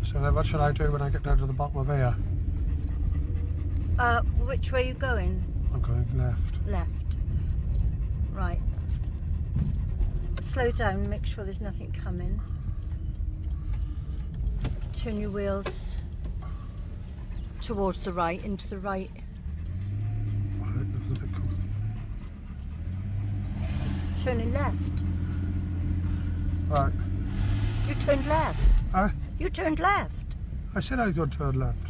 So then what should I do when I get down to the bottom of here? Which way are you going? I'm going left. Left. Right. Slow down, make sure there's nothing coming. Turn your wheels towards the right, into the right. Right, there's a bit cool. Turning left. Right. You turned left. Huh? You turned left. I said I was going to turn left.